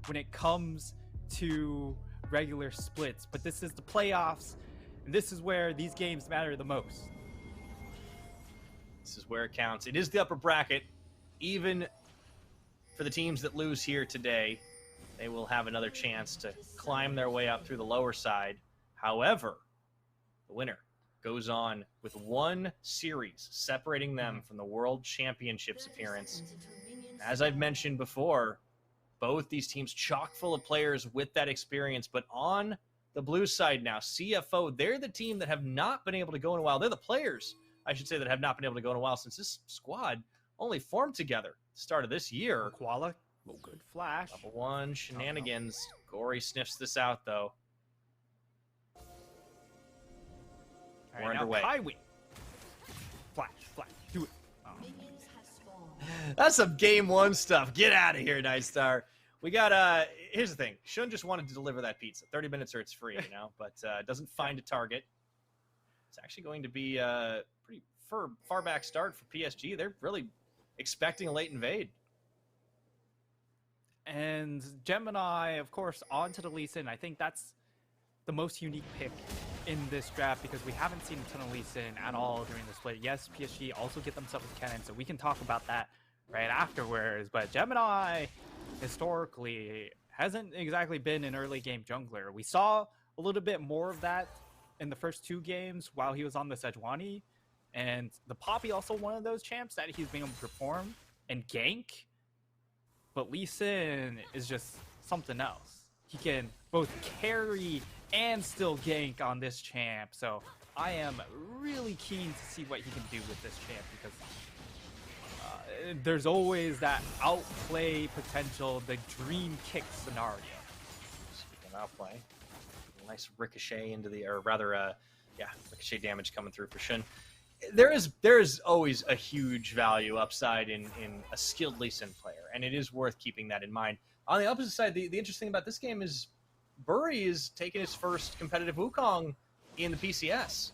when it comes to regular splits, but this is the playoffs, and this is where these games matter the most. This is where it counts. It is the upper bracket. Even for the teams that lose here today, they will have another chance to climb their way up through the lower side. However, the winner goes on with one series separating them from the World Championships appearance. As I've mentioned before, both these teams chock full of players with that experience, but on the blue side now, CFO, they're the team that have not been able to go in a while. They're the players, I should say, that have not been able to go in a while since this squad only formed together at the start of this year. Koala, good flash. Level 1 shenanigans. Gory sniffs this out, though. We're underway. Highway. Flash, do it. Oh. That's some game 1 stuff. Get out of here, Nightstar. We got, here's the thing. Shun just wanted to deliver that pizza. 30 minutes or it's free, you know, but doesn't find a target. It's actually going to be a pretty far back start for PSG. They're really expecting a late invade. And Gemini, of course, onto the Lee Sin. I think that's the most unique pick in this draft because we haven't seen a ton of Lee Sin at all during the split. Yes, PSG also get themselves with Kennen, so we can talk about that right afterwards. But Gemini, historically, hasn't exactly been an early game jungler. We saw a little bit more of that in the first 2 games while he was on the Sejuani. And the Poppy also one of those champs that he's been able to perform and gank. But Lee Sin is just something else. He can both carry and still gank on this champ. So I am really keen to see what he can do with this champ because there's always that outplay potential, the dream kick scenario. Speaking of outplay, nice ricochet into the, or rather, ricochet damage coming through for Shun. There is always a huge value upside in a skilled Lee Sin player, and it is worth keeping that in mind. On the opposite side, the interesting about this game is Bury is taking his first competitive Wukong in the PCS.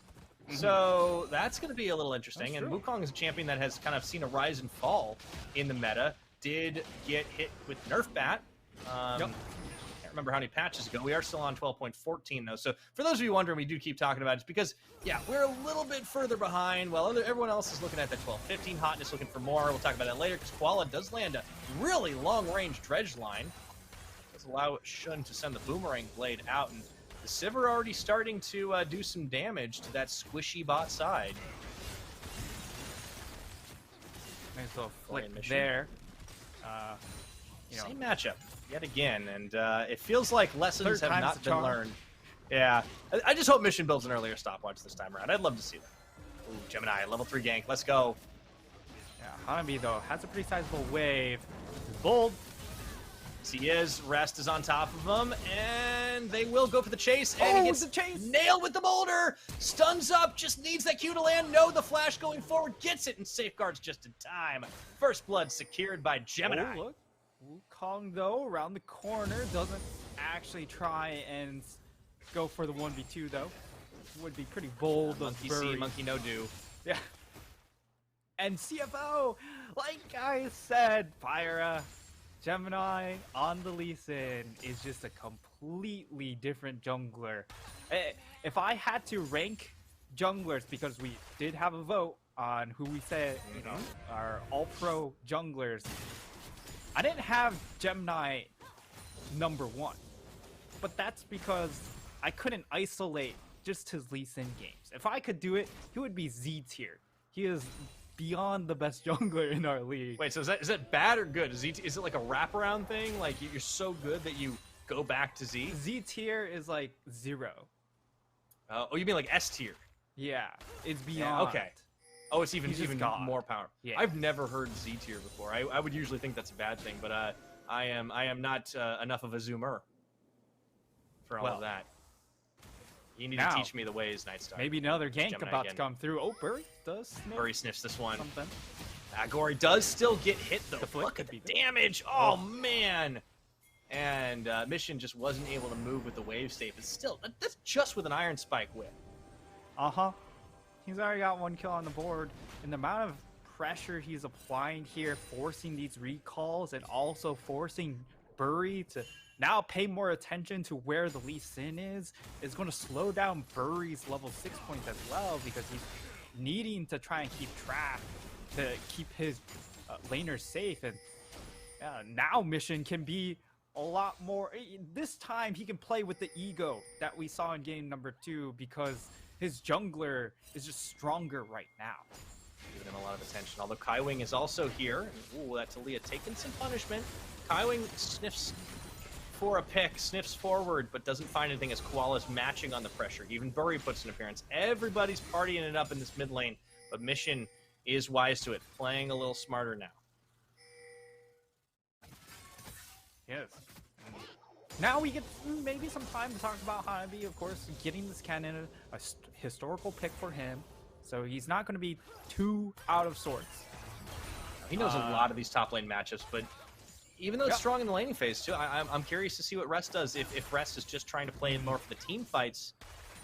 So that's going to be a little interesting. And Wukong is a champion that has kind of seen a rise and fall in the meta. Did get hit with Nerf Bat. Can't remember how many patches ago. We are still on 12.14 though. So for those of you wondering, we do keep talking about it. It's because, yeah, we're a little bit further behind while everyone else is looking at that 12.15 hotness, looking for more. We'll talk about that later because Koala does land a really long-range dredge line. Does allow Shun to send the boomerang blade out, and the Sivir already starting to do some damage to that squishy bot side. Nice little flick there. Same matchup yet again, and it feels like lessons have not been learned. Yeah, I just hope Mission builds an earlier stopwatch this time around. I'd love to see that. Ooh, Gemini, level 3 gank. Let's go. Yeah, Hanabi, though, has a pretty sizable wave. He's bold. He is. Rest is on top of him, and they will go for the chase. And he gets the chase. Nailed with the boulder. Stuns up. Just needs that Q to land. No, the flash going forward. Gets it and safeguards just in time. First blood secured by Gemini. Oh, look. Wukong, though, around the corner. Doesn't actually try and go for the 1v2, though. Would be pretty bold. Monkey see, monkey no do. Yeah. And CFO, like I said, Pyra, Gemini on the Lee Sin is just a completely different jungler. If I had to rank junglers, because we did have a vote on who we said are all-pro junglers, I didn't have Gemini number 1. But that's because I couldn't isolate just his Lee Sin games. If I could do it, he would be Z tier. He is beyond the best jungler in our league. Wait, so is that bad or good? Is it like a wraparound thing? Like you're so good that you go back to Z? Z tier is like 0. Oh, you mean like S tier? Yeah, it's beyond. Yeah, okay. Oh, it's even more power. Yeah. I've never heard Z tier before. I would usually think that's a bad thing, but I am not enough of a zoomer for all of that. You need to teach me the ways, Nightstar. Maybe another gank about to come through. Oh, Bury does sniff. Bury sniffs this one. Something. Gory does still get hit, though. The flick Look at the damage. Oh, man. And Mission just wasn't able to move with the wave state. But still, that's just with an Iron Spike whip. Uh-huh. He's already got 1 kill on the board. And the amount of pressure he's applying here, forcing these recalls, and also forcing Bury to now pay more attention to where the Lee Sin is going to slow down Bury's level 6 points as well, because he's needing to try and keep track to keep his laners safe. And now Mission can be a lot more. This time he can play with the ego that we saw in game number 2, because his jungler is just stronger right now. Giving him a lot of attention. Although Kaiwing is also here. Ooh, that's Aaliyah taking some punishment. Kaiwing sniffs for a pick, sniffs forward, but doesn't find anything as Koala's matching on the pressure. Even Bury puts an appearance. Everybody's partying it up in this mid lane, but Mission is wise to it, playing a little smarter now. Yes. Now we get maybe some time to talk about Hanabi, of course, getting this cannon, a historical pick for him. So he's not going to be too out of sorts. He knows a lot of these top lane matchups, but even though it's strong in the laning phase too, I'm curious to see what Rest does. If Rest is just trying to play it more for the team fights,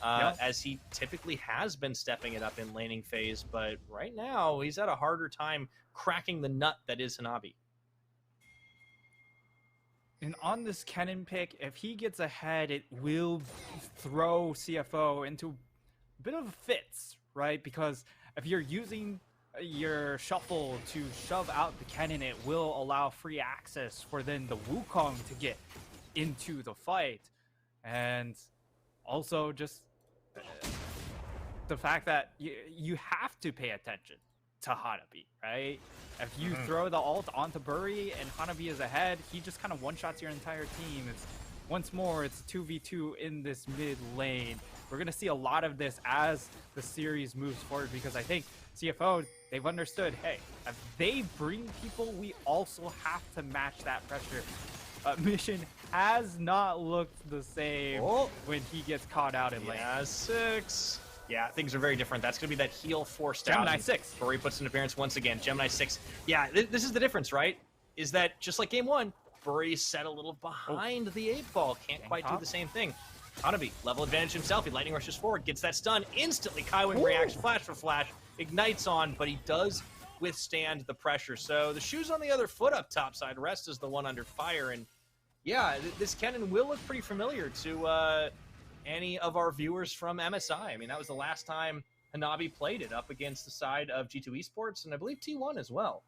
as he typically has been stepping it up in laning phase. But right now, he's had a harder time cracking the nut that is Hanabi. And on this cannon pick, if he gets ahead, it will throw CFO into a bit of fits, right? Because if you're using your shuffle to shove out the cannon, it will allow free access for then the Wukong to get into the fight. And also just the fact that you have to pay attention to Hanabi, right? If you throw the ult onto Bury and Hanabi is ahead, he just kind of one-shots your entire team. It's once more, it's 2v2 in this mid lane. We're going to see a lot of this as the series moves forward, because I think CFO, they've understood, hey, if they bring people, we also have to match that pressure. Mission has not looked the same when he gets caught out in lane. Yeah, 6. Yeah, things are very different. That's going to be that heal forced out. Gemini 6. Bury puts an appearance once again. Gemini 6. Yeah, this is the difference, right? Is that just like game 1, Bury set a little behind the 8 ball. Can't quite do the same thing. Hanabi, level advantage himself. He lightning rushes forward, gets that stun. Instantly, Kaiwing reacts flash for flash. Ignites on, but he does withstand the pressure. So the shoe's on the other foot up top side. Rest is the one under fire. And yeah, this cannon will look pretty familiar to any of our viewers from MSI. I mean, that was the last time Hanabi played it up against the side of G2 Esports, and I believe T1 as well.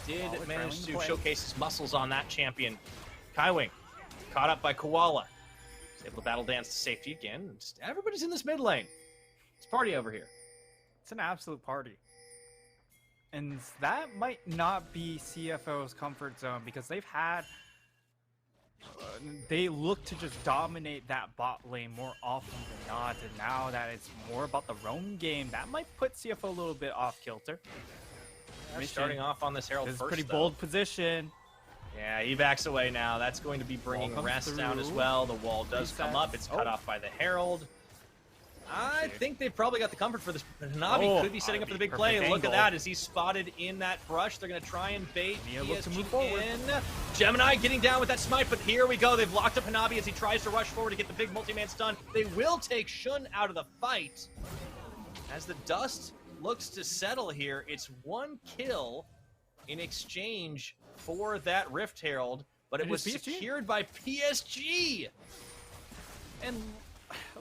Did manage to showcase his muscles on that champion. Kaiwing, caught up by Koala. He's able to battle dance to safety again. Just everybody's in this mid lane. It's party over here. It's an absolute party. And that might not be CFO's comfort zone, because they've had... they look to just dominate that bot lane more often than not, and now that it's more about the roam game, that might put CFO a little bit off kilter. Starting off on this Herald first, first, pretty bold position. Yeah, he backs away now. That's going to be bringing Rest down as well. The wall does come up. It's cut off by the Herald. I think they've probably got the comfort for this. Hanabi could be setting up for the big play. Look at that as he's spotted in that brush. They're going to try and bait look to move forward. Gemini getting down with that smite, but here we go. They've locked up Hanabi as he tries to rush forward to get the big multi-man stun. They will take Shun out of the fight. As the dust looks to settle here, it's 1 kill in exchange for that Rift Herald, but it was secured by PSG. And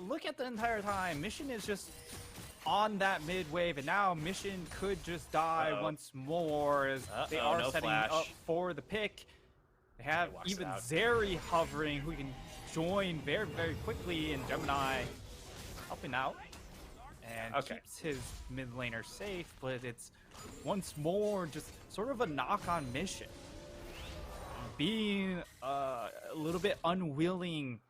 look at the entire time. Mission is just on that mid wave, and now Mission could just die once more as they are setting up for the pick. They have even Zeri hovering, who can join very, very quickly, and Gemini helping out and keeps his mid laner safe, but it's once more just sort of a knock-on Mission. Being a little bit unwilling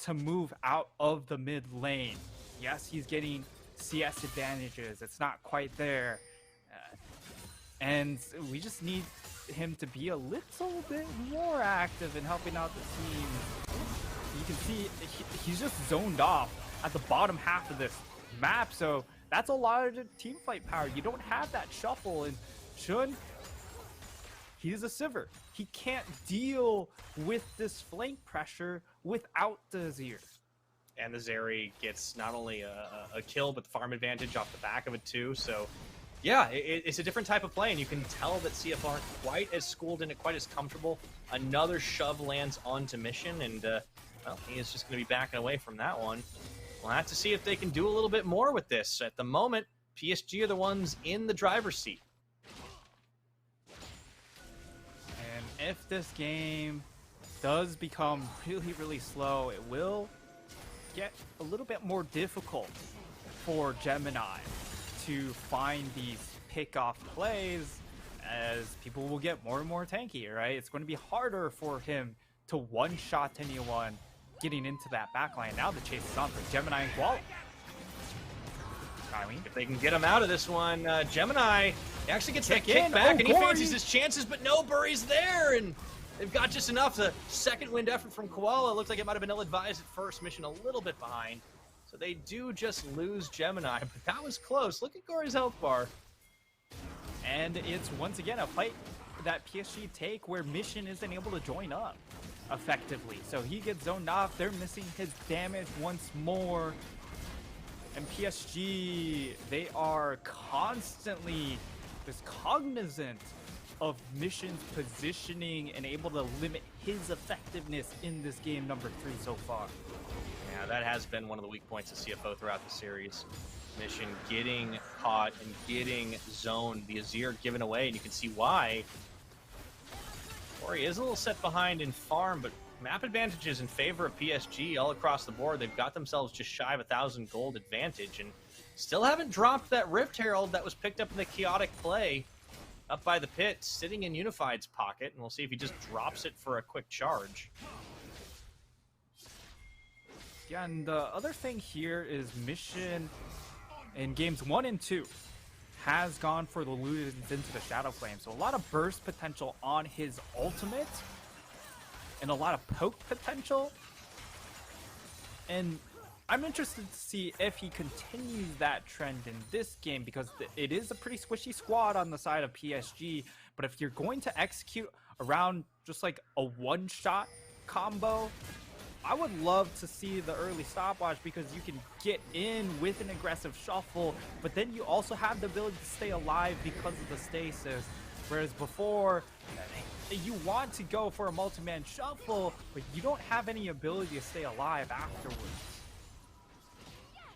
to move out of the mid lane. Yes, he's getting CS advantages. It's not quite there. And we just need him to be a little bit more active in helping out the team. You can see he's just zoned off at the bottom half of this map, so that's a lot of the team fight power. You don't have that shuffle, and Shun, he's a Sivir. He can't deal with this flank pressure without the Azir. And the Zeri gets not only a kill, but the farm advantage off the back of it too. So Yeah, it's a different type of play, and you can tell that CF aren't quite as schooled in it, quite as comfortable. Another shove lands onto Mission, and well, he is just going to be backing away from that one. We'll have to see if they can do a little bit more with this. At the moment, PSG are the ones in the driver's seat. And if this game does become really, really slow, it will get a little bit more difficult for Gemini to find these pick-off plays, as people will get more and more tanky, right? It's going to be harder for him to one-shot anyone getting into that backline. Now the chase is on for Gemini and Koala. If they can get him out of this one, Gemini actually gets that Kick in. kick back, Oh, and he Gory. fancies his chances, but no, Burry's there, and they've got just enough. The second wind effort from Koala looks like it might have been ill-advised at first. Mission a little bit behind. So they do just lose Gemini, but that was close. Look at Gory's health bar. And it's once again a fight that PSG take where Mission isn't able to join up effectively. So he gets zoned off. They're missing his damage once more. And PSG, they are constantly just cognizant of Mission's positioning and able to limit his effectiveness in this game number 3 so far. Yeah, that has been one of the weak points of CFO throughout the series. Mission getting caught and getting zoned. The Azir given away, and you can see why. Ori is a little set behind in farm, but map advantages in favor of PSG all across the board. They've got themselves just shy of 1,000 gold advantage, and still haven't dropped that Rift Herald that was picked up in the chaotic play up by the pit, sitting in Unified's pocket, and we'll see if he just drops it for a quick charge. Yeah, and the other thing here is Mission in games 1 and 2 has gone for the Ludens into the Shadow Flame. So a lot of burst potential on his ultimate and a lot of poke potential. And I'm interested to see if he continues that trend in this game, because it is a pretty squishy squad on the side of PSG. But if you're going to execute around just like a one-shot combo, I would love to see the early stopwatch, because you can get in with an aggressive shuffle, but then you also have the ability to stay alive because of the stasis. Whereas before, you want to go for a multi-man shuffle, but you don't have any ability to stay alive afterwards.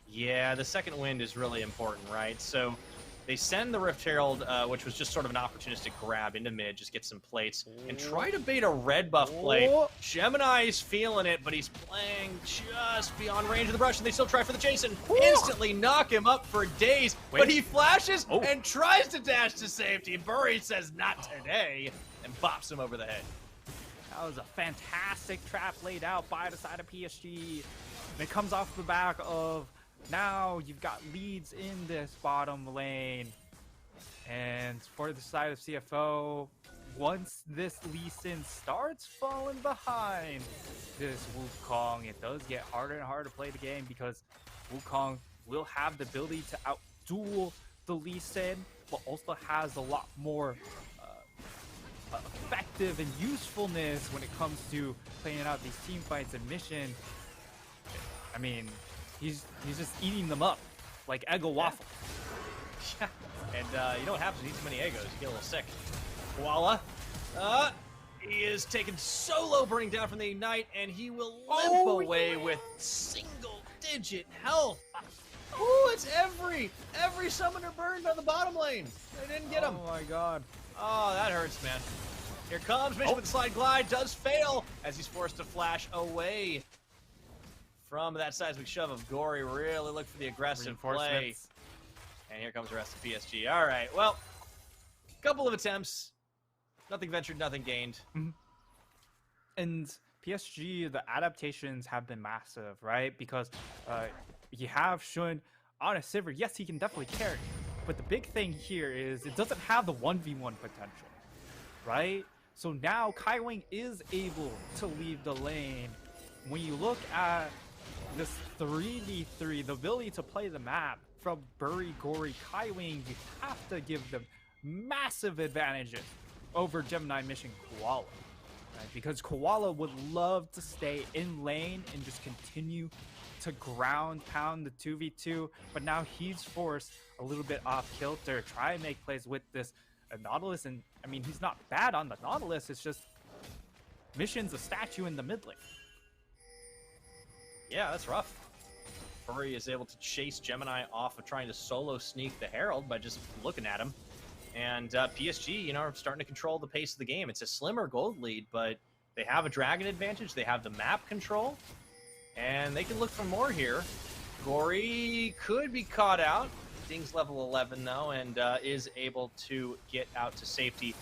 Yeah, the second wind is really important, right? So they send the Rift Herald, which was just sort of an opportunistic grab into mid, just get some plates, and try to bait a red buff play. Gemini is feeling it, but he's playing just beyond range of the brush, and they still try for the chase and instantly knock him up for days. But he flashes and tries to dash to safety. Burry says, not today, and bops him over the head. That was a fantastic trap laid out by the side of PSG. And it comes off the back of, now you've got leads in this bottom lane. And for the side of CFO, once this Lee Sin starts falling behind this Wukong, it does get harder and harder to play the game, because Wukong will have the ability to outduel the Lee Sin, but also has a lot more effective and usefulness when it comes to playing out these team fights and Mission. I mean, he's just eating them up like Eggo waffles. Yeah. And you know what happens when you eat too many Eggos? You get a little sick. Koala. He is taken solo, burning down from the Ignite, and he will limp away with single-digit health. Ooh, it's every summoner burned on the bottom lane. They didn't get him. Oh my god. Oh, that hurts, man. Here comes Mission with the slide glide. Does fail as he's forced to flash away from that seismic shove of Gory. Really look for the aggressive play. And here comes the rest of PSG. All right, well, couple of attempts. Nothing ventured, nothing gained. And PSG, the adaptations have been massive, right? Because you have Shun on a Sivir. Yes, he can definitely carry. But the big thing here is it doesn't have the 1v1 potential, right? So now Kaiwing is able to leave the lane. When you look at this 3v3, the ability to play the map from Burry, Gory, Kaiwing, you have to give them massive advantages over Gemini, Mission, Koala. right? Because Koala would love to stay in lane and just continue to ground pound the 2v2, but now he's forced a little bit off kilter, try and make plays with this Nautilus, and I mean, he's not bad on the Nautilus, it's just Mission's a statue in the mid lane. Yeah, that's rough. Furry is able to chase Gemini off of trying to solo sneak the Herald by just looking at him. And PSG, you know, are starting to control the pace of the game. It's a slimmer gold lead, but they have a dragon advantage. They have the map control, and they can look for more here. Gory could be caught out. Ding's level 11, though, and is able to get out to safety.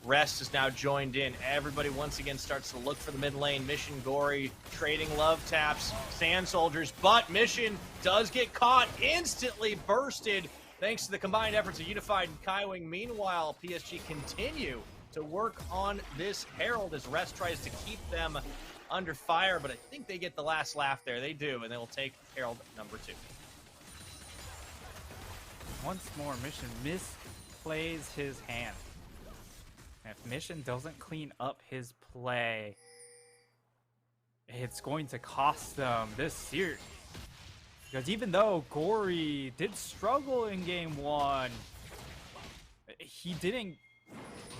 Rest is now joined in. Everybody once again starts to look for the mid lane. Mission, Gory trading love taps, Sand Soldiers, but Mission does get caught, instantly bursted thanks to the combined efforts of Unified and Kaiwing. Meanwhile, PSG continue to work on this Herald as Rest tries to keep them under fire, but I think they get the last laugh there. They do, and they will take Herald number 2. Once more, Mission misplays his hand. If Mission doesn't clean up his play, it's going to cost them this series. Because even though Gory did struggle in game 1, he didn't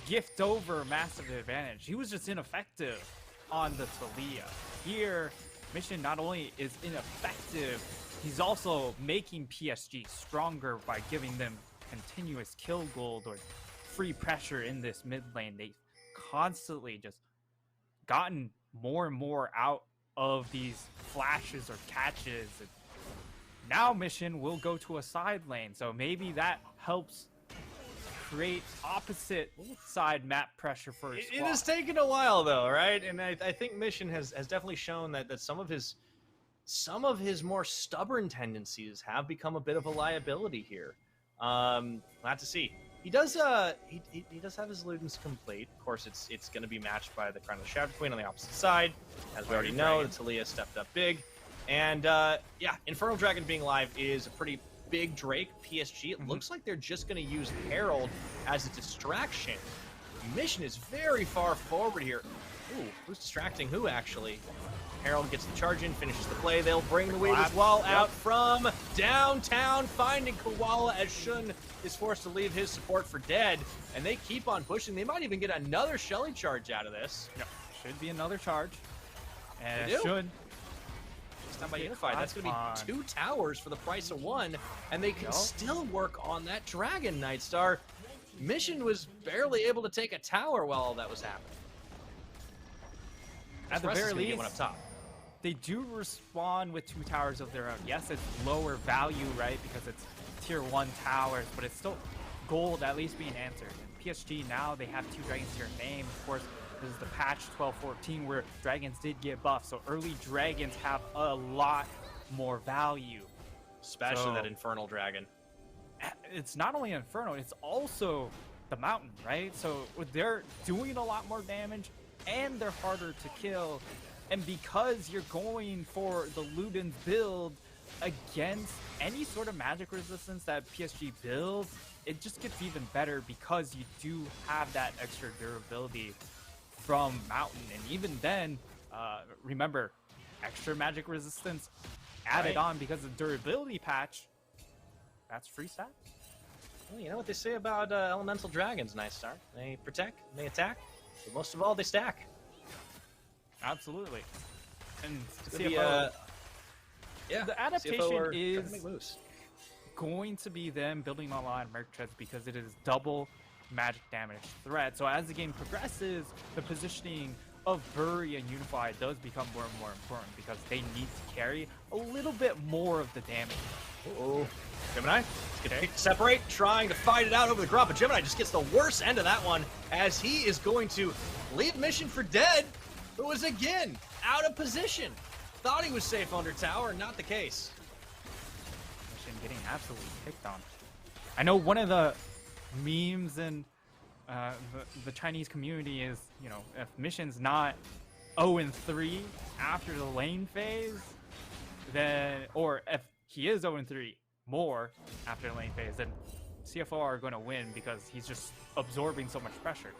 gift over massive advantage. He was just ineffective on the Talia. Here, Mission not only is ineffective, he's also making PSG stronger by giving them continuous kill gold or free pressure in this mid lane. They've constantly just gotten more and more out of these flashes or catches. And now Mission will go to a side lane, so maybe that helps create opposite side map pressure for his squad. It has taken a while, though, right? And I think Mission has definitely shown that some of his more stubborn tendencies have become a bit of a liability here. We'll have to see. He does he does have his Ludens complete. Of course, it's going to be matched by the Crown of the Shadow Queen on the opposite side. As we already know, the Talia stepped up big. And yeah, Infernal Dragon being live is a pretty big Drake. PSG, it looks like they're just going to use Herald as a distraction. Mission is very far forward here. Ooh, who's distracting who, actually? Herald gets the charge in, finishes the play. They'll bring the Weaver's Wall out from downtown, finding Koala as Shun is forced to leave his support for dead. And they keep on pushing. They might even get another Shelly charge out of this. Yep. Should be another charge. And They do. should. It's not by Unified. That's going to be 2 towers for the price of 1. And they can still work on that Dragon Nightstar. Mission was barely able to take a tower while all that was happening. At the very least, one up top. They do respond with 2 towers of their own. Yes, it's lower value, right, because it's tier 1 towers, but it's still gold at least being answered. And PSG now, they have 2 dragons to their name. Of course, this is the patch 12.14 where dragons did get buffed, so early dragons have a lot more value. Especially that Infernal Dragon. It's not only Inferno, it's also the Mountain, right? So they're doing a lot more damage, and they're harder to kill. And because you're going for the Ludens build against any sort of magic resistance that PSG builds, it just gets even better because you do have that extra durability from Mountain. And even then, remember, extra magic resistance added on because of the durability patch, that's free stats. Well, you know what they say about elemental dragons, Nightstar. They protect, they attack, but most of all, they stack. Absolutely. And CFO, the adaptation is make moves. going to be them building online merc treads because it is double magic damage threat. So as the game progresses, the positioning of Bury and Unified does become more and more important because they need to carry a little bit more of the damage. Uh-oh. Gemini is going to separate, trying to fight it out over the grub, but Gemini just gets the worst end of that one as he is going to leave Mission for dead, who was again out of position. Thought he was safe under tower, not the case. Mission getting absolutely picked on. I know one of the memes in the Chinese community is, you know, if Mission's not 0-3 after the lane phase, then, or if he is 0-3 more after the lane phase, then CFO are going to win because he's just absorbing so much pressure.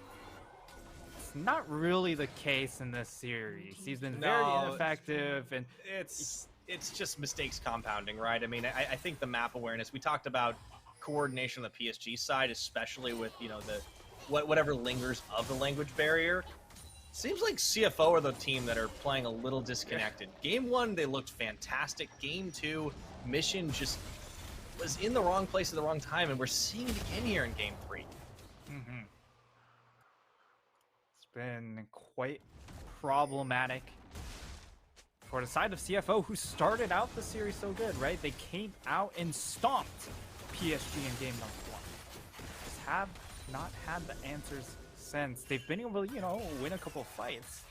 not really the case in this series. He's been very No, ineffective, and it's just mistakes compounding, right? I mean, I think the map awareness, we talked about coordination on the PSG side, especially with, you know, the whatever lingers of the language barrier. Seems like CFO are the team that are playing a little disconnected. Game 1, they looked fantastic. Game 2, Mission just was in the wrong place at the wrong time, and we're seeing it again here in Game 3. It's been quite problematic for the side of CFO, who started out the series so good, right? They came out and stomped PSG in game number 1. Just have not had the answers since. They've been able to, you know, win a couple of fights.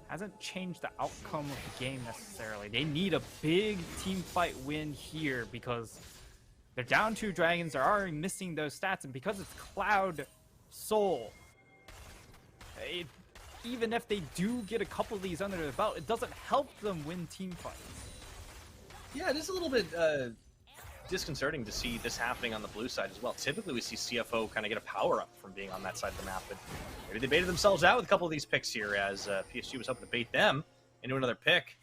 Hasn't changed the outcome of the game necessarily. They need a big team fight win here because they're down 2 dragons. They're already missing those stats, and because it's Cloud Soul, even if they do get a couple of these under their belt, it doesn't help them win team fights. Yeah, it is a little bit disconcerting to see this happening on the blue side as well. Typically, we see CFO kind of get a power-up from being on that side of the map, but maybe they baited themselves out with a couple of these picks here, as PSG was hoping to bait them into another pick.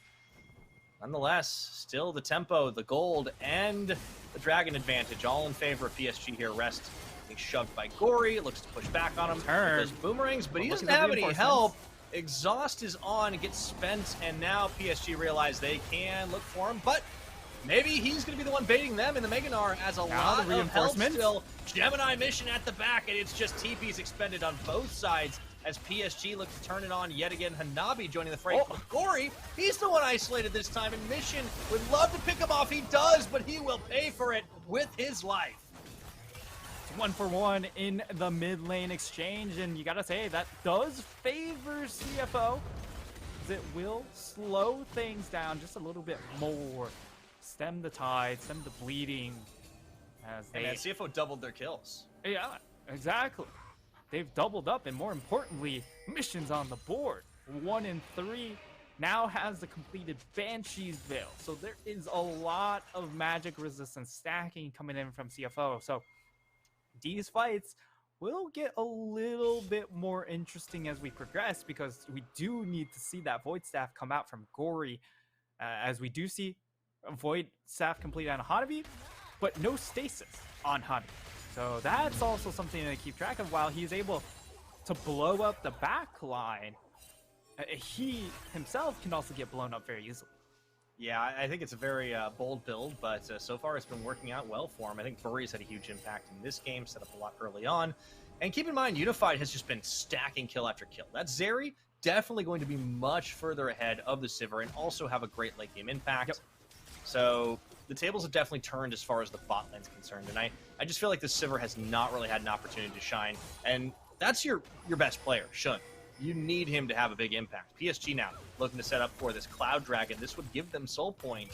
Nonetheless, still the tempo, the gold, and the dragon advantage, all in favor of PSG here. Rest being shoved by Gory, looks to push back on him with those boomerangs, but he doesn't have any help. Exhaust is on, it gets spent, and now PSG realize they can look for him, but maybe he's going to be the one baiting them in the Meganar, as a lot of reinforcement still. Gemini Mission at the back, and it's just TPs expended on both sides as PSG looks to turn it on yet again. Hanabi joining the fray. Gory, he's the one isolated this time, and Mission would love to pick him off. He does, but he will pay for it with his life. It's 1-for-1 in the mid lane exchange, and you gotta say that does favor CFO, as it will slow things down just a little bit more. Stem the tide, stem the bleeding. As they... And CFO doubled their kills. Yeah, exactly. They've doubled up, and more importantly, Mission's on the board. 1 in 3 now has the completed Banshee's Veil. So there is a lot of magic resistance stacking coming in from CFO. So these fights will get a little bit more interesting as we progress, because we do need to see that Void Staff come out from Gory, as we do see Void Staff complete on Hanabi, but no stasis on Hanabi. So that's also something to keep track of. While he's able to blow up the back line, he himself can also get blown up very easily. Yeah, I think it's a very bold build, but so far it's been working out well for him. I think Furry's had a huge impact in this game, set up a lot early on. And keep in mind, Unified has just been stacking kill after kill. That Zeri definitely going to be much further ahead of the Sivir and also have a great late game impact. Yep. So the tables have definitely turned as far as the bot lane's concerned, and I just feel like the Sivir has not really had an opportunity to shine, and that's your best player, Shun. You need him to have a big impact. PSG now looking to set up for this Cloud Dragon. This would give them Soul Point.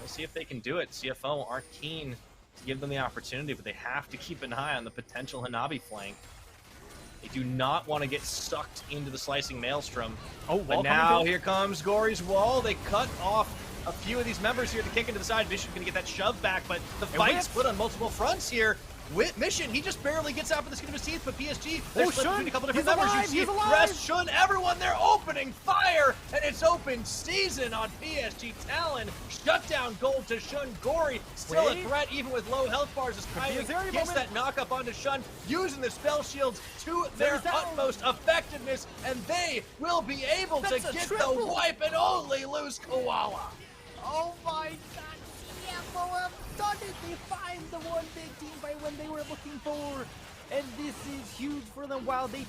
We'll see if they can do it. CFO aren't keen to give them the opportunity, but they have to keep an eye on the potential Hanabi flank. They do not want to get sucked into the slicing maelstrom. But now here comes Gory's wall. They cut off a few of these members here to kick into the side. Mission's going to get that shove back, but the fight split on multiple fronts here. With Mission, he just barely gets out for the skin of his teeth, but PSG, they're split between a couple different members. You see Rest, Shun, everyone, they're opening fire, and it's open season on PSG Talon. Shutdown gold to Shun. Gory, still a threat, even with low health bars, as Kylie gets that knock-up onto Shun, using the spell shields to their utmost effectiveness, and they will be able to get the wipe and only lose Koala. Oh my god, CFO have done it! They find the one big team by when they were looking for, and this is huge for them. While the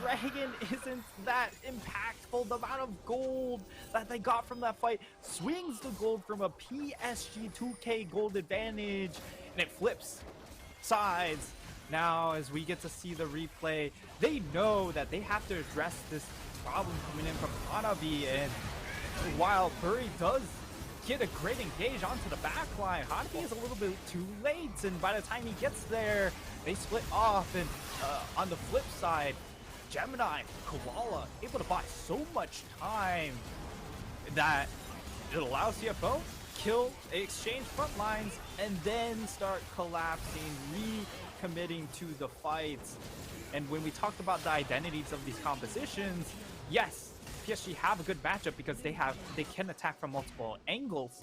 dragon isn't that impactful, the amount of gold that they got from that fight swings the gold from a PSG 2K gold advantage, and it flips sides. Now, as we get to see the replay, they know that they have to address this problem coming in from Hanabi, and while Furry does get a great engage onto the back line, Hanabi is a little bit too late, and by the time he gets there, they split off. And on the flip side, Gemini, Koala, able to buy so much time that it allows CFO kill, exchange front lines, and then start collapsing, recommitting to the fights. And when we talked about the identities of these compositions, yes, PSG have a good matchup because they can attack from multiple angles.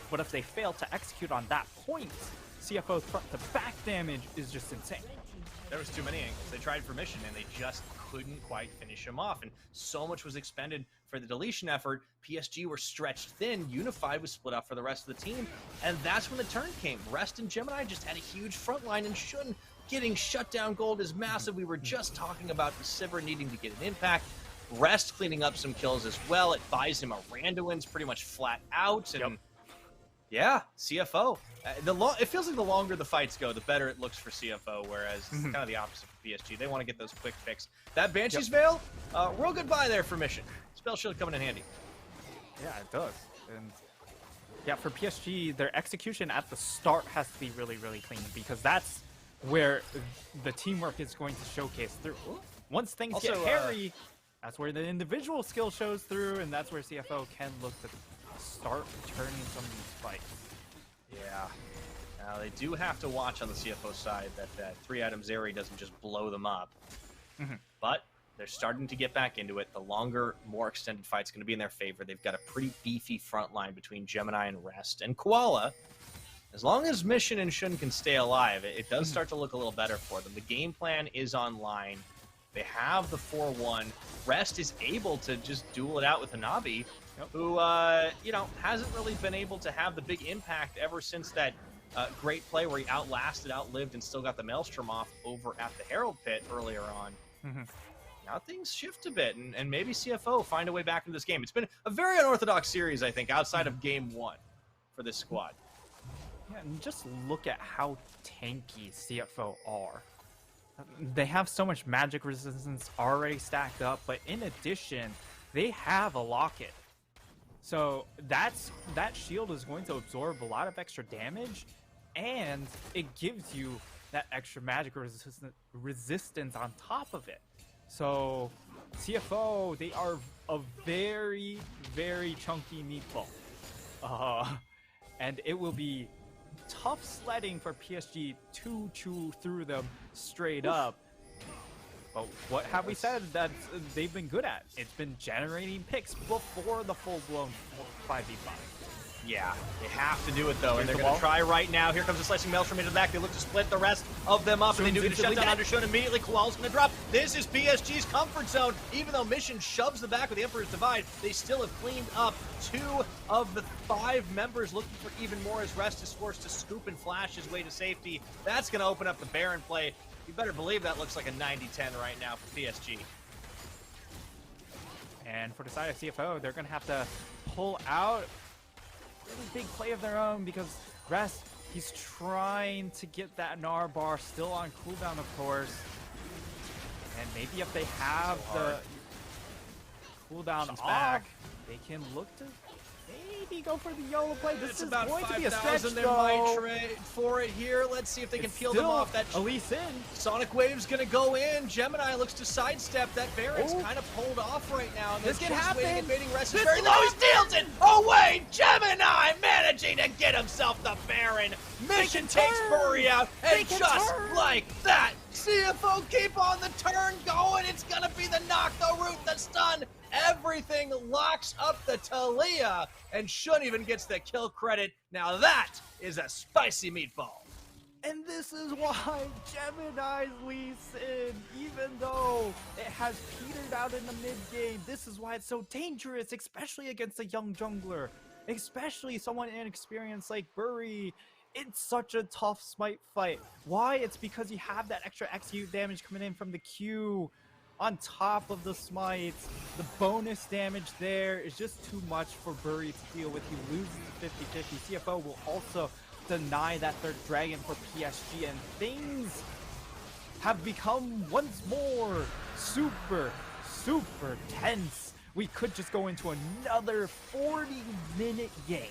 But if they fail to execute on that point, CFO's front to back damage is just insane. There was too many angles. They tried for mission and they just couldn't quite finish him off. And so much was expended for the deletion effort. PSG were stretched thin. Unified was split up for the rest of the team. And that's when the turn came. Rest and Gemini just had a huge front line, and Shun getting shut down gold is massive. We were just talking about the Sivir needing to get an impact. Rest cleaning up some kills as well. It buys him a Randuin's pretty much flat out. And yeah, CFO. It feels like the longer the fights go, the better it looks for CFO, whereas it's kind of the opposite for PSG. They want to get those quick picks. That Banshee's Veil, real good buy there for mission. Spell Shield coming in handy. Yeah, it does. And yeah, for PSG, their execution at the start has to be really, really clean, because that's where the teamwork is going to showcase through. Once things get hairy, that's where the individual skill shows through, and that's where CFO can look to start turning some of these fights. Yeah. Now, they do have to watch on the CFO side that 3-item Zeri doesn't just blow them up. But they're starting to get back into it. The longer, more extended fight's going to be in their favor. They've got a pretty beefy front line between Gemini and Rest. And Koala, as long as Mission and Shun can stay alive, it does start to look a little better for them. The game plan is online. They have the 4-1. Rest is able to just duel it out with Hanabi, who, hasn't really been able to have the big impact ever since that great play where he outlived, and still got the Maelstrom off over at the Herald Pit earlier on. Now things shift a bit, and maybe CFO find a way back into this game. It's been a very unorthodox series, I think, outside of Game 1 for this squad. Yeah, and just look at how tanky CFO are. They have so much magic resistance already stacked up, but in addition, they have a locket. So that shield is going to absorb a lot of extra damage, and it gives you that extra magic resistance on top of it. So CFO, they are a very, very chunky meatball. And it will be tough sledding for PSG to chew through them straight up. But what have we said that they've been good at? It's been generating picks before the full-blown 5v5. Yeah, they have to do it, though, and they're going to try right now. Here comes the slicing Maelstrom into the back. They look to split the rest of them up, and they do get a shutdown under Shun immediately. Koala's going to drop. This is PSG's comfort zone. Even though Mission shoves the back with the Emperor's Divide, they still have cleaned up 2 of the 5 members, looking for even more as Rest is forced to scoop and flash his way to safety. That's going to open up the Baron play. You better believe that looks like a 90-10 right now for PSG. And for the side of CFO, they're going to have to pull out really big play of their own, because Rest, he's trying to get that Gnar bar still on cooldown, of course. And maybe if they have the cooldown off, they can look to maybe go for the YOLO play. This is about going to be a stretch, they might trade for it here. Let's see if they can peel them off. That Elise in. Sonic Wave's gonna go in. Gemini looks to sidestep. That Baron's kind of pulled off right now. And this can happen. Rest is very low. He steals it away. Gemini managing to get himself the Baron. Mission takes Furry out, and just like that, CFO keep on the turn going. It's gonna be the knock, the root, the stun. Everything locks up the Talia, and Shun even gets the kill credit. Now that is a spicy meatball. And this is why Gemini's leads in, even though it has petered out in the mid-game. This is why it's so dangerous, especially against a young jungler, especially someone inexperienced like Bury. It's such a tough smite fight. Why? It's because you have that extra execute damage coming in from the Q. On top of the smites, the bonus damage there is just too much for Bury to deal with. He loses 50-50. CFO will also deny that third dragon for PSG, and things have become once more super, super tense. We could just go into another 40-minute game.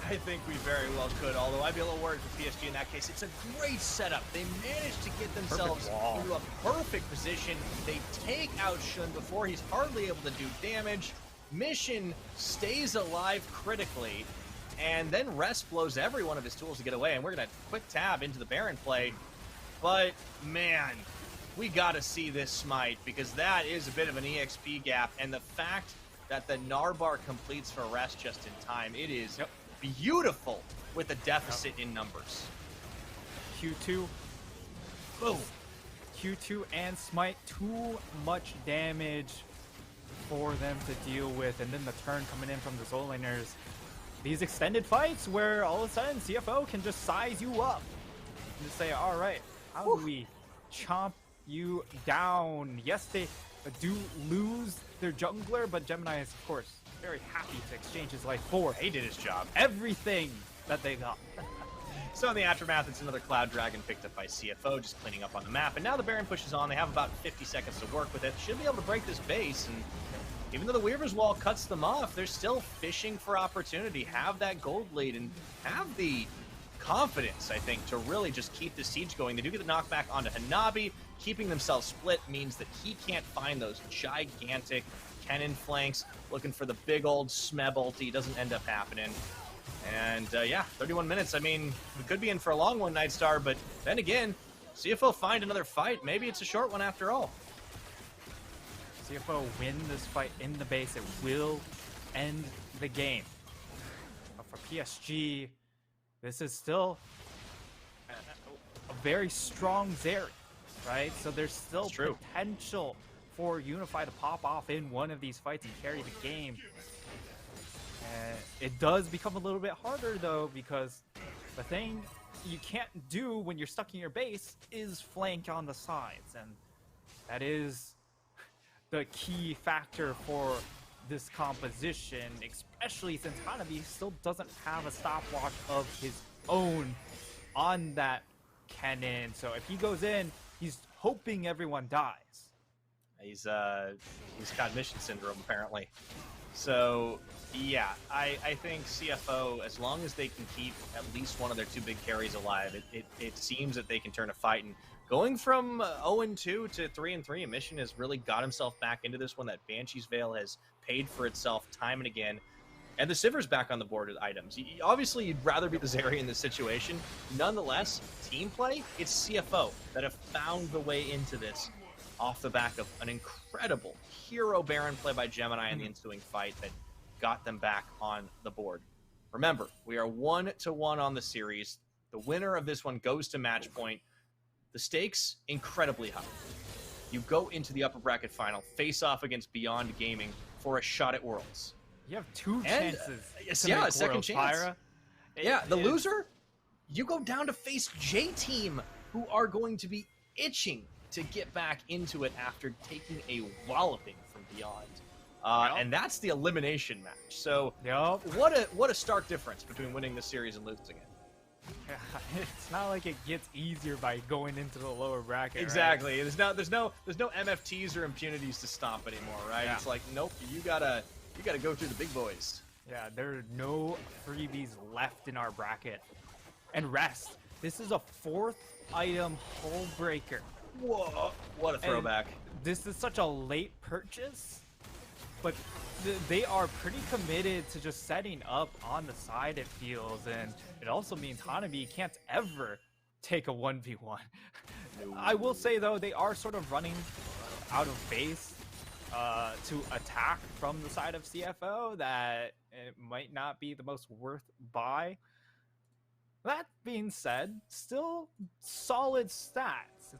I think we very well could, although I'd be a little worried for PSG in that case. It's a great setup. They managed to get themselves into a perfect position. They take out Shun before he's hardly able to do damage. Mission stays alive critically, and then Rest blows every one of his tools to get away, and we're going to quick tab into the Baron play. But, man, we got to see this smite, because that is a bit of an EXP gap, and the fact that the Narbar completes for rest just in time, it is beautiful with a deficit in numbers. Q2. Boom. Q2 and smite, too much damage for them to deal with, and then the turn coming in from the Soul Laners. These extended fights where all of a sudden CFO can just size you up and just say, all right, how do we chomp you down? Yes, they do lose their jungler, but Gemini is, of course, very happy to exchange his life for. He did his job. Everything that they got. So in the aftermath, it's another Cloud Dragon picked up by CFO, just cleaning up on the map. And now the Baron pushes on. They have about 50 seconds to work with it. Should be able to break this base. And even though the Weaver's Wall cuts them off, they're still fishing for opportunity, have that gold lead, and have the confidence, I think, to really just keep the siege going. They do get the knockback onto Hanabi. Keeping themselves split means that he can't find those gigantic cannon flanks. Looking for the big old Smeb ulti. Doesn't end up happening. And yeah, 31 minutes. I mean, we could be in for a long one, Nightstar, but then again, CFO find another fight. Maybe it's a short one after all. CFO win this fight in the base. It will end the game. But for PSG, this is still a very strong Zeri, right? So there's still potential for Unify to pop off in one of these fights and carry the game. It does become a little bit harder, though, because the thing you can't do when you're stuck in your base is flank on the sides, and that is the key factor for this composition, especially since Hanabi still doesn't have a stopwatch of his own on that cannon. So if he goes in, he's hoping everyone dies. He's got mission syndrome, apparently. So, yeah, I think CFO, as long as they can keep at least one of their two big carries alive, it seems that they can turn a fight. And going from 0-2 to 3-3, Mission has really got himself back into this one. That Banshee's Veil has paid for itself time and again. And the Sivir's back on the board with items. Obviously, you'd rather be the Zeri in this situation. Nonetheless, team play, it's CFO that have found the way into this off the back of an incredible hero Baron play by Gemini in the ensuing fight that got them back on the board. Remember, we are 1-1 on the series. The winner of this one goes to match point. The stakes, incredibly high. You go into the upper bracket final, face off against Beyond Gaming for a shot at Worlds. You have two chances. Yeah, a second chance. Pyra. The loser, you go down to face J-Team, who are going to be itching to get back into it after taking a walloping from Beyond. And that's the elimination match. So what a stark difference between winning the series and losing it. It's not like it gets easier by going into the lower bracket. Exactly. Right? There's no MFTs or impunities to stomp anymore, right? Yeah. It's like, nope, you gotta go through the big boys. Yeah, there are no freebies left in our bracket. And rest. This is a 4th item hull breaker. Whoa, what a throwback. And this is such a late purchase, but they are pretty committed to just setting up on the side, it feels, and it also means Hanabi can't ever take a 1v1. No. I will say, though, they are sort of running out of base to attack from the side of CFO, that it might not be the most worth buy. That being said, still solid stats.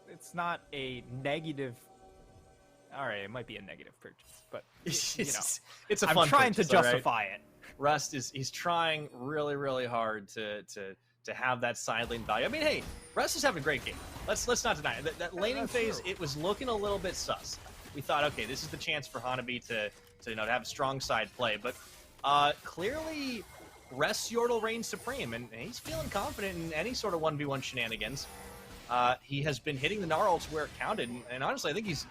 It's not a negative. All right, it might be a negative purchase, but you know, it's a fun I'm trying purchase, to justify it. Rust he's trying really, really hard to have that side lane value. I mean, hey, Rust is having a great game. Let's not deny it. That laning phase, it was looking a little bit sus. We thought, okay, this is the chance for Hanabi to have a strong side play, but clearly Rest Yordle reigns supreme, and he's feeling confident in any sort of 1v1 shenanigans. He has been hitting the Gnar ults where it counted, and honestly, I think he's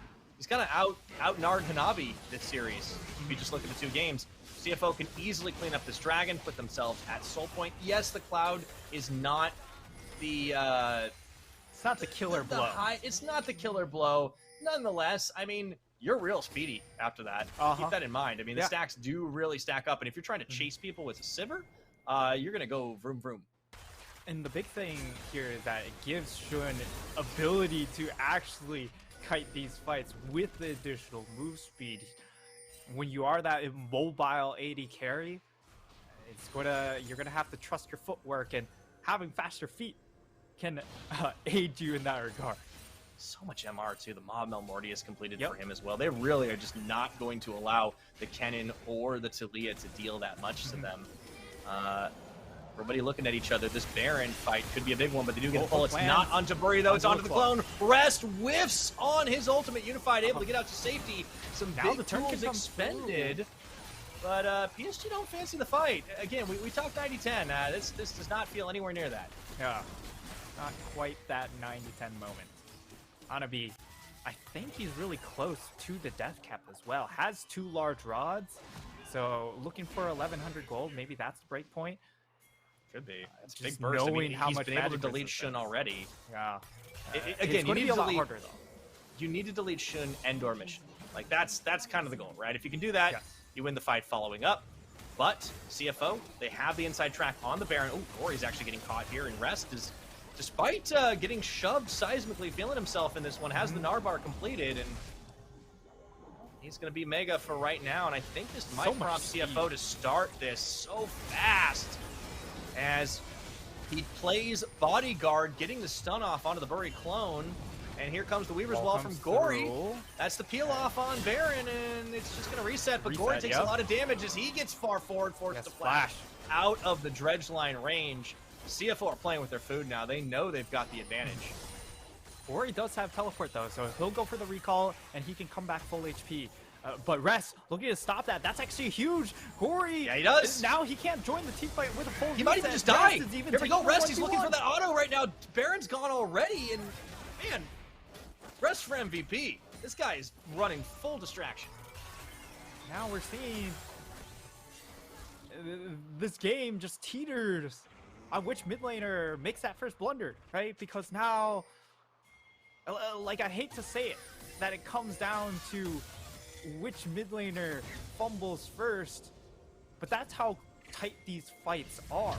kind of out-Gnarred Hanabi this series. If you just look at the two games, CFO can easily clean up this dragon, put themselves at soul point. Yes, the Cloud is not the it's not the killer blow. It's not the killer blow. Nonetheless, I mean, you're real speedy after that. Keep that in mind. I mean, the stacks do really stack up, and if you're trying to chase people with a Sivir, you're gonna go vroom vroom. And the big thing here is that it gives Shun ability to actually kite these fights with the additional move speed. When you are that immobile AD carry, you're gonna have to trust your footwork, and having faster feet can aid you in that regard. So much MR too. The Mob Melmorty is completed for him as well. They really are just not going to allow the Kennen or the Taliyah to deal that much to them. Everybody looking at each other. This Baron fight could be a big one, but they do get a pull. It's not on Jaburi, though. It's onto the clone. Rest whiffs on his ultimate. Unified able to get out to safety. Some big tools expended. But PSG don't fancy the fight. Again, we talked 90-10. This does not feel anywhere near that. Yeah, not quite that 90-10 moment. Hanabi, I think he's really close to the death cap as well. Has 2 large rods, so looking for 1,100 gold. Maybe that's the break point. Could be. It's a big burst. Knowing how he's much been able to delete Shun already. Yeah. Again, you need to delete. Harder, you need to delete Shun and/or mission. Like that's kind of the goal, right? If you can do that, you win the fight following up. But CFO, they have the inside track on the Baron. Oh, Gory's actually getting caught here, and Rest is, despite getting shoved seismically, feeling himself in this one, has the Narbar completed, and he's going to be Mega for right now. And I think this might prompt CFO to start this so fast, as he plays bodyguard, getting the stun off onto the Bury clone. And here comes the Weaver's Wall from Gory. That's the peel off on Baron, and it's just going to reset. But Gory takes a lot of damage as he gets far forward, forced to flash out of the dredge line range. CFO are playing with their food now. They know they've got the advantage. Gory does have teleport, though, so he'll go for the recall, and he can come back full HP. But Rest looking to stop that. That's actually huge. Gory. Yeah, he does. Now he can't join the team fight with a full reset. He might even just die. Here we go. Rest. He's looking for that auto right now. Baron's gone already, and man, Rest for MVP. This guy is running full distraction. Now we're seeing this game just teeters on which mid laner makes that first blunder, right? Because now, like, I hate to say it, that it comes down to which mid laner fumbles first, but that's how tight these fights are.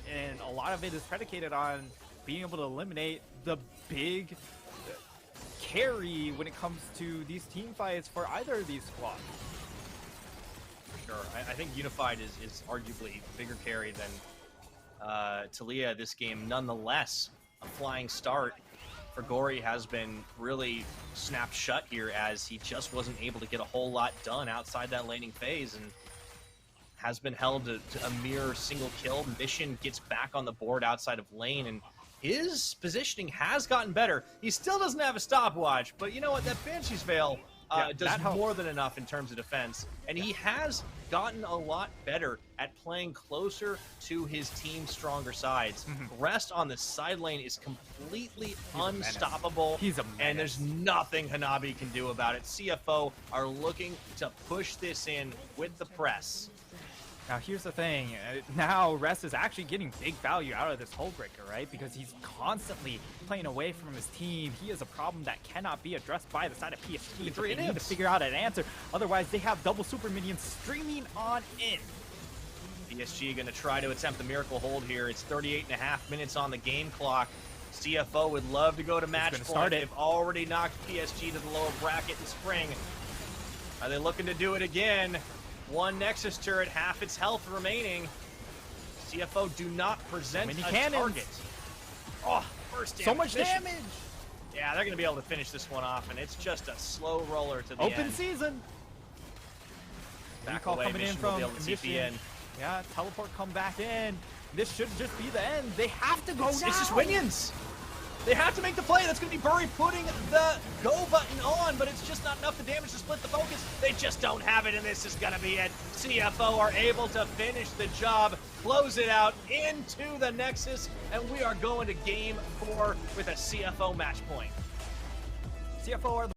And a lot of it is predicated on being able to eliminate the big carry when it comes to these team fights for either of these squads. Sure. I think Unified is arguably bigger carry than Taliyah this game. Nonetheless, a flying start for Gory has been really snapped shut here, as he just wasn't able to get a whole lot done outside that laning phase, and has been held to a mere single kill. Mission gets back on the board outside of lane, and his positioning has gotten better. He still doesn't have a stopwatch, but you know what? That Banshee's Veil does more than enough in terms of defense, and he has gotten a lot better at playing closer to his team's stronger sides. Rest on the side lane is completely unstoppable. He's a menace. And there's nothing Hanabi can do about it. CFO are looking to push this in with the press. Now here's the thing, now Rest is actually getting big value out of this Hull Breaker, right? Because he's constantly playing away from his team. He is a problem that cannot be addressed by the side of PSG. They need to figure out an answer. Otherwise, they have double super minions streaming on in. PSG going to try to attempt the miracle hold here. It's 38.5 minutes on the game clock. CFO would love to go to match point. They've already knocked PSG to the lower bracket in spring. Are they looking to do it again? One Nexus turret, half its health remaining. CFO do not present a target. Oh, first damage. So much damage. Yeah, they're going to be able to finish this one off, and it's just a slow roller to the open end. season. Back away, coming in from Mission. Yeah, teleport come back in. This should just be the end. They have to go now. It's just Winions. They have to make the play. That's going to be Bury putting the go button on, but it's just not enough to damage to split the focus. They just don't have it, and this is going to be it. CFO are able to finish the job, close it out into the Nexus, and we are going to game 4 with a CFO match point. CFO are the